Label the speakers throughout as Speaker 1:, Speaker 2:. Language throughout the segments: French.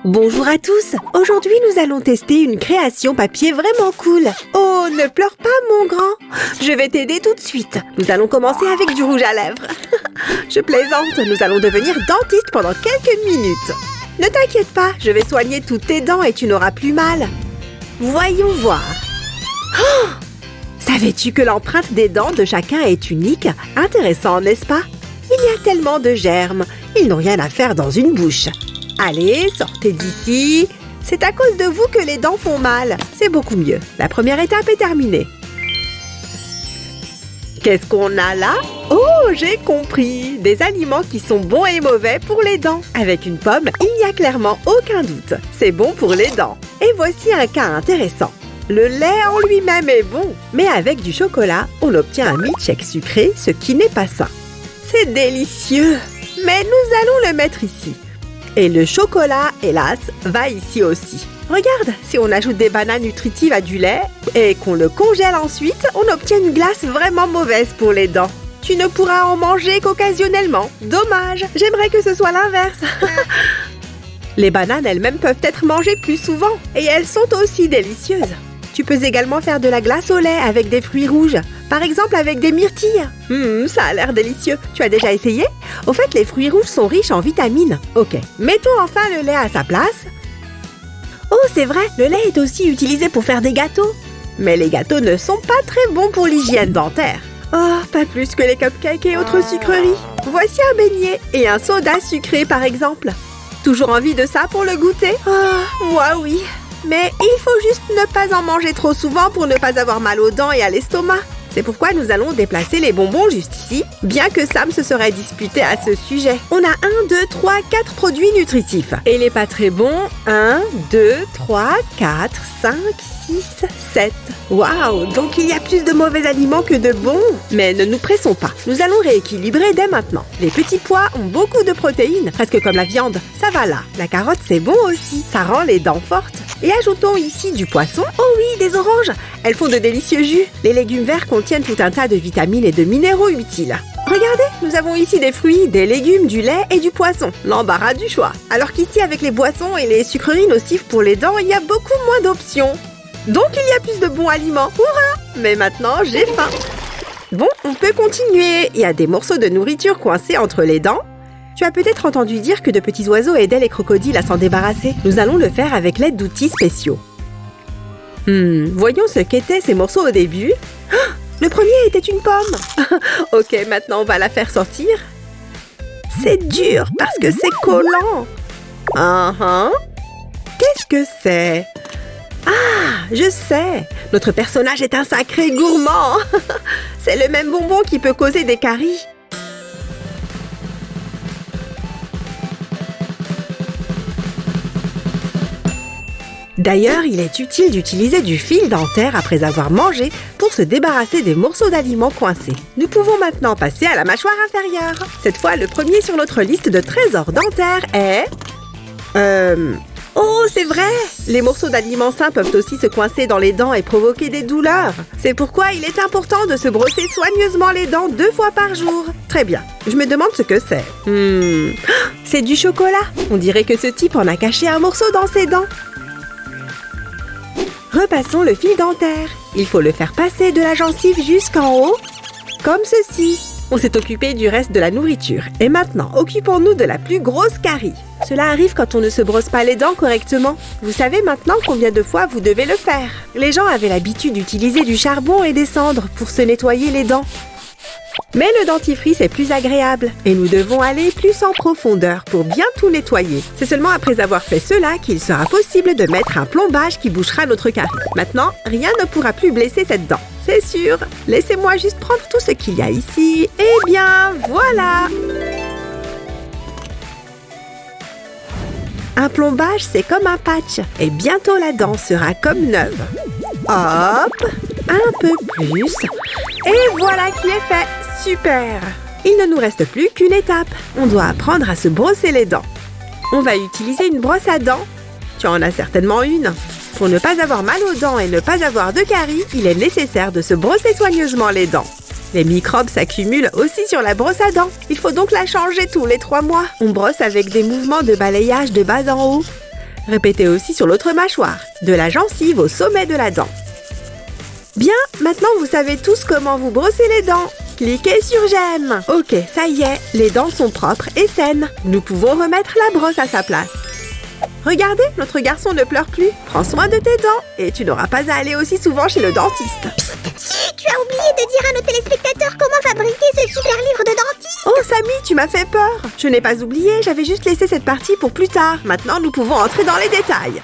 Speaker 1: Bonjour à tous. Aujourd'hui, nous allons tester une création papier vraiment cool. Oh, ne pleure pas, mon grand. Je vais t'aider tout de suite. Nous allons commencer avec du rouge à lèvres. Je plaisante. Nous allons devenir dentiste pendant quelques minutes. Ne t'inquiète pas, je vais soigner toutes tes dents et tu n'auras plus mal. Voyons voir. Oh! Savais-tu que l'empreinte des dents de chacun est unique? Intéressant, n'est-ce pas? Il y a tellement de germes. Ils n'ont rien à faire dans une bouche. Allez, sortez d'ici. C'est à cause de vous que les dents font mal. C'est beaucoup mieux. La première étape est terminée. Qu'est-ce qu'on a là? Oh, j'ai compris. Des aliments qui sont bons et mauvais pour les dents. Avec une pomme, il n'y a clairement aucun doute. C'est bon pour les dents. Et voici un cas intéressant. Le lait en lui-même est bon, mais avec du chocolat, on obtient un milkshake sucré, ce qui n'est pas sain. C'est délicieux, mais nous allons le mettre ici. Et le chocolat, hélas, va ici aussi. Regarde, si on ajoute des bananes nutritives à du lait et qu'on le congèle ensuite, on obtient une glace vraiment mauvaise pour les dents. Tu ne pourras en manger qu'occasionnellement. Dommage, j'aimerais que ce soit l'inverse. Les bananes elles-mêmes peuvent être mangées plus souvent et elles sont aussi délicieuses. Tu peux également faire de la glace au lait avec des fruits rouges, par exemple avec des myrtilles. Ça a l'air délicieux. Tu as déjà essayé? Au fait, les fruits rouges sont riches en vitamines. Ok, mettons enfin le lait à sa place. Oh, c'est vrai, le lait est aussi utilisé pour faire des gâteaux. Mais les gâteaux ne sont pas très bons pour l'hygiène dentaire. Oh, pas plus que les cupcakes et autres sucreries. Voici un beignet et un soda sucré par exemple. Toujours envie de ça pour le goûter? Oh, moi oui. Mais il faut juste ne pas en manger trop souvent pour ne pas avoir mal aux dents et à l'estomac. C'est pourquoi nous allons déplacer les bonbons juste ici, bien que Sam se serait disputé à ce sujet. On a 1, 2, 3, 4 produits nutritifs. Et les pas très bons, 1, 2, 3, 4, 5, 6, 7. Waouh! Donc il y a plus de mauvais aliments que de bons. Mais ne nous pressons pas, nous allons rééquilibrer dès maintenant. Les petits pois ont beaucoup de protéines, presque comme la viande. Ça va là. La carotte c'est bon aussi, ça rend les dents fortes. Et ajoutons ici du poisson. Oh oui, des oranges. Elles font de délicieux jus. Les légumes verts contiennent tout un tas de vitamines et de minéraux utiles. Regardez, nous avons ici des fruits, des légumes, du lait et du poisson. L'embarras du choix. Alors qu'ici, avec les boissons et les sucreries nocives pour les dents, il y a beaucoup moins d'options. Donc il y a plus de bons aliments. Hurrah! Mais maintenant, j'ai faim. Bon, on peut continuer. Il y a des morceaux de nourriture coincés entre les dents. Tu as peut-être entendu dire que de petits oiseaux aidaient les crocodiles à s'en débarrasser. Nous allons le faire avec l'aide d'outils spéciaux. Voyons ce qu'étaient ces morceaux au début. Oh, le premier était une pomme. Ok, maintenant on va la faire sortir. C'est dur parce que c'est collant. Qu'est-ce que c'est? Ah, je sais. Notre personnage est un sacré gourmand. C'est le même bonbon qui peut causer des caries. D'ailleurs, il est utile d'utiliser du fil dentaire après avoir mangé pour se débarrasser des morceaux d'aliments coincés. Nous pouvons maintenant passer à la mâchoire inférieure. Cette fois, le premier sur notre liste de trésors dentaires est... Oh, c'est vrai! Les morceaux d'aliments sains peuvent aussi se coincer dans les dents et provoquer des douleurs. C'est pourquoi il est important de se brosser soigneusement les dents 2 fois par jour. Très bien. Je me demande ce que c'est. C'est du chocolat. On dirait que ce type en a caché un morceau dans ses dents. Repassons le fil dentaire. Il faut le faire passer de la gencive jusqu'en haut, comme ceci. On s'est occupé du reste de la nourriture. Et maintenant, occupons-nous de la plus grosse carie. Cela arrive quand on ne se brosse pas les dents correctement. Vous savez maintenant combien de fois vous devez le faire. Les gens avaient l'habitude d'utiliser du charbon et des cendres pour se nettoyer les dents. Mais le dentifrice est plus agréable et nous devons aller plus en profondeur pour bien tout nettoyer. C'est seulement après avoir fait cela qu'il sera possible de mettre un plombage qui bouchera notre carie. Maintenant, rien ne pourra plus blesser cette dent. C'est sûr. Laissez-moi juste prendre tout ce qu'il y a ici. Eh bien, voilà! Un plombage, c'est comme un patch. Et bientôt, la dent sera comme neuve. Hop! Un peu plus. Et voilà qui est fait. Super! Il ne nous reste plus qu'une étape. On doit apprendre à se brosser les dents. On va utiliser une brosse à dents. Tu en as certainement une. Pour ne pas avoir mal aux dents et ne pas avoir de caries, il est nécessaire de se brosser soigneusement les dents. Les microbes s'accumulent aussi sur la brosse à dents. Il faut donc la changer tous les 3 mois. On brosse avec des mouvements de balayage de bas en haut. Répétez aussi sur l'autre mâchoire, de la gencive au sommet de la dent. Bien, maintenant vous savez tous comment vous brosser les dents. Cliquez sur j'aime. Ok, ça y est, les dents sont propres et saines. Nous pouvons remettre la brosse à sa place. Regardez, notre garçon ne pleure plus. Prends soin de tes dents et tu n'auras pas à aller aussi souvent chez le dentiste.
Speaker 2: Psst, tu as oublié de dire à nos téléspectateurs comment fabriquer ce super livre de dentiste.
Speaker 1: Oh Samy, tu m'as fait peur. Je n'ai pas oublié, j'avais juste laissé cette partie pour plus tard. Maintenant, nous pouvons entrer dans les détails.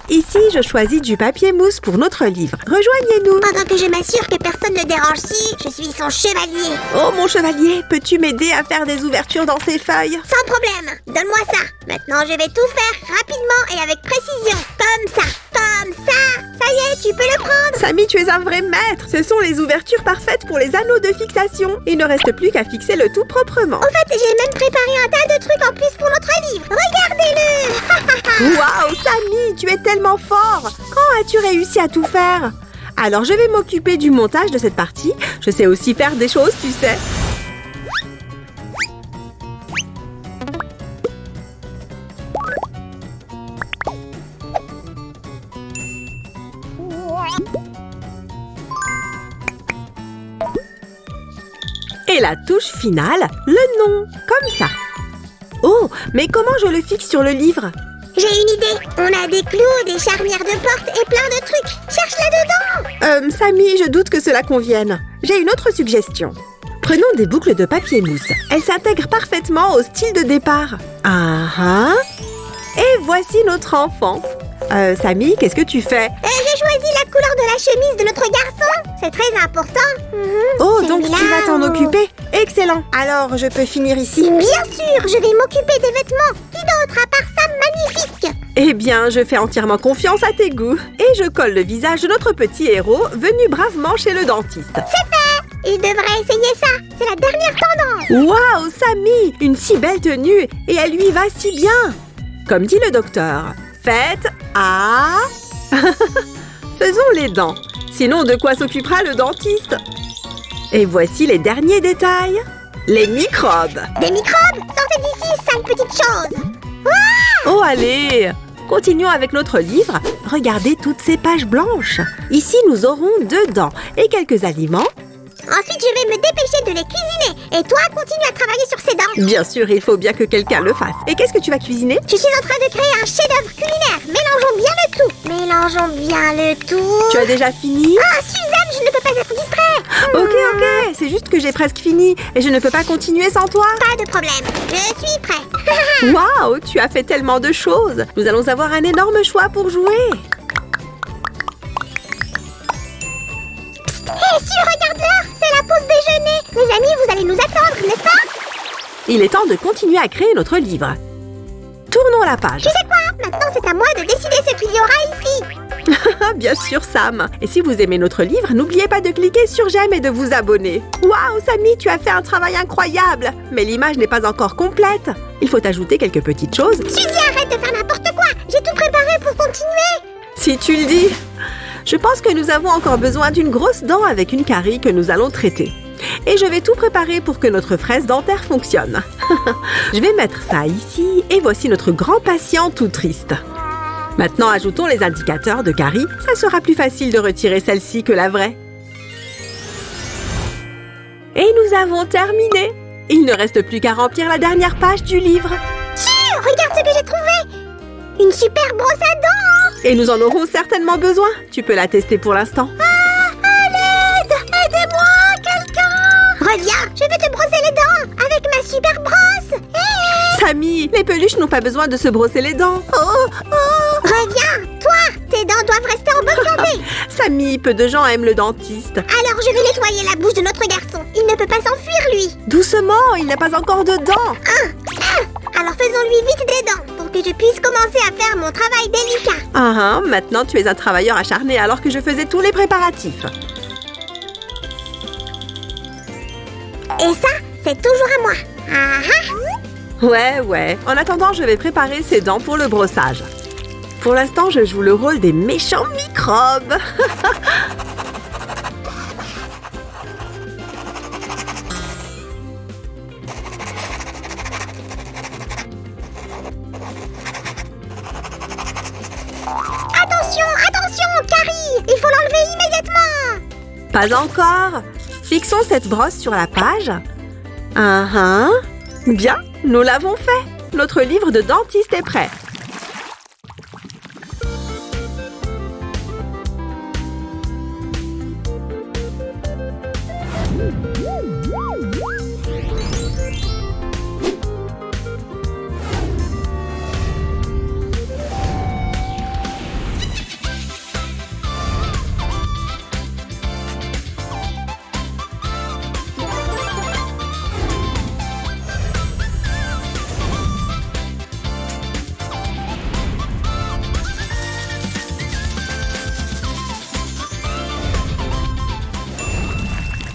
Speaker 1: Ici, je choisis du papier mousse pour notre livre. Rejoignez-nous.
Speaker 2: Pendant que je m'assure que personne ne dérange si, je suis son chevalier.
Speaker 1: Oh mon chevalier, peux-tu m'aider à faire des ouvertures dans ces feuilles?
Speaker 2: Sans problème, donne-moi ça. Maintenant, je vais tout faire rapidement et avec précision. Comme ça, comme ça. Ça y est, tu peux le prendre.
Speaker 1: Samy, tu es un vrai maître. Ce sont les ouvertures parfaites pour les anneaux de fixation. Il ne reste plus qu'à fixer le tout proprement.
Speaker 2: En fait, j'ai même préparé un tas de trucs en plus pour notre livre. Regardez-le.
Speaker 1: Waouh, Samy, tu es tellement fort. Quand as-tu réussi à tout faire? Alors, je vais m'occuper du montage de cette partie. Je sais aussi faire des choses, tu sais. Et la touche finale, le nom, comme ça. Oh, mais comment je le fixe sur le livre?
Speaker 2: J'ai une idée. On a des clous, des charnières de porte et plein de trucs. Cherche là-dedans.
Speaker 1: Samy, je doute que cela convienne. J'ai une autre suggestion. Prenons des boucles de papier mousse. Elles s'intègrent parfaitement au style de départ. Ah ah. Et voici notre enfant. Samy, qu'est-ce que tu fais?
Speaker 2: J'ai choisi la couleur de la chemise de notre garçon. C'est très important.
Speaker 1: Oh, donc tu vas t'en
Speaker 2: Celui-là,
Speaker 1: occuper? Excellent. Alors, je peux finir ici?
Speaker 2: Bien sûr, je vais m'occuper des vêtements. Qui d'autre à part ça magnifique?
Speaker 1: Eh bien, je fais entièrement confiance à tes goûts. Et je colle le visage de notre petit héros venu bravement chez le dentiste.
Speaker 2: C'est fait. Il devrait essayer ça. C'est la dernière tendance.
Speaker 1: Waouh, Samy, une si belle tenue et elle lui va si bien. Comme dit le docteur, faites à... Faisons les dents. Sinon, de quoi s'occupera le dentiste? Et voici les derniers détails. Les microbes.
Speaker 2: Des microbes? Sortez d'ici, sale petite chose.
Speaker 1: Oh, allez! Continuons avec notre livre. Regardez toutes ces pages blanches. Ici, nous aurons 2 dents et quelques aliments.
Speaker 2: Ensuite, je vais me dépêcher de les cuisiner. Et toi, continue à travailler sur ces dents.
Speaker 1: Bien sûr, il faut bien que quelqu'un le fasse. Et qu'est-ce que tu vas cuisiner?
Speaker 2: Je suis en train de créer un chef-d'œuvre culinaire. Mélangeons bien le tout. Mélangeons bien le tout.
Speaker 1: Tu as déjà fini?
Speaker 2: Ah, Suzanne, je ne peux pas être distrait.
Speaker 1: Ok, c'est juste que j'ai presque fini et je ne peux pas continuer sans toi.
Speaker 2: Pas de problème. Je suis prêt.
Speaker 1: Waouh, tu as fait tellement de choses. Nous allons avoir un énorme choix pour jouer.
Speaker 2: Hé, regarde l'heure. C'est la pause déjeuner. Les amis, vous allez nous attendre, n'est-ce pas?
Speaker 1: Il est temps de continuer à créer notre livre. Tournons la page.
Speaker 2: Tu sais quoi? Maintenant, c'est à moi de décider ce qu'il y aura ici.
Speaker 1: Bien sûr, Sam. Et si vous aimez notre livre, n'oubliez pas de cliquer sur j'aime et de vous abonner. Waouh, Samy, tu as fait un travail incroyable. Mais l'image n'est pas encore complète. Il faut ajouter quelques petites choses.
Speaker 2: Suzy, arrête de faire n'importe quoi. J'ai tout préparé pour continuer.
Speaker 1: Si tu le dis. Je pense que nous avons encore besoin d'une grosse dent avec une carie que nous allons traiter. Et je vais tout préparer pour que notre fraise dentaire fonctionne. Je vais mettre ça ici et voici notre grand patient tout triste. Maintenant, ajoutons les indicateurs de carie. Ça sera plus facile de retirer celle-ci que la vraie. Et nous avons terminé. Il ne reste plus qu'à remplir la dernière page du livre.
Speaker 2: Regarde ce que j'ai trouvé. Une super brosse à dents.
Speaker 1: Et nous en aurons certainement besoin. Tu peux la tester pour l'instant.
Speaker 2: À l'aide. Aidez-moi, quelqu'un. Reviens, je vais te brosser les dents avec ma super brosse.
Speaker 1: Samy, les peluches n'ont pas besoin de se brosser les dents.
Speaker 2: Reviens, toi. Tes dents doivent rester en bonne santé.
Speaker 1: Samy, peu de gens aiment le dentiste.
Speaker 2: Alors je vais nettoyer la bouche de notre garçon. Il ne peut pas s'enfuir, lui.
Speaker 1: Doucement, il n'a pas encore de dents.
Speaker 2: Alors faisons-lui vite des dents pour que je puisse commencer à faire mon travail délicat.
Speaker 1: Maintenant tu es un travailleur acharné alors que je faisais tous les préparatifs.
Speaker 2: Et ça, c'est toujours à moi.
Speaker 1: Ouais. En attendant, je vais préparer ces dents pour le brossage. Pour l'instant, je joue le rôle des méchants microbes. Pas encore. Fixons cette brosse sur la page. Bien, nous l'avons fait. Notre livre de dentiste est prêt.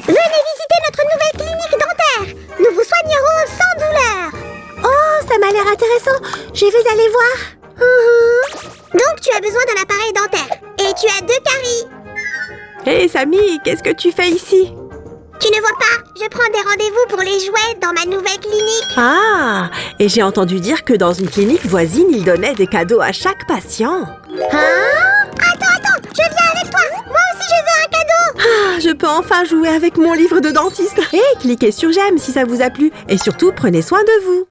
Speaker 2: Venez visiter notre nouvelle clinique dentaire. Nous vous soignerons sans douleur. Oh, ça m'a l'air intéressant. Je vais aller voir. Donc, tu as besoin d'un appareil dentaire. Et tu as 2 caries.
Speaker 1: Hé, Samy, qu'est-ce que tu fais ici?
Speaker 2: Tu ne vois pas? Je prends des rendez-vous pour les jouets dans ma nouvelle clinique.
Speaker 1: Ah, et j'ai entendu dire que dans une clinique voisine, ils donnaient des cadeaux à chaque patient.
Speaker 2: Attends, je viens avec toi. Moi aussi, je veux un cadeau.
Speaker 1: Ah, je peux enfin jouer avec mon livre de dentiste. Et cliquez sur j'aime si ça vous a plu. Et surtout, prenez soin de vous.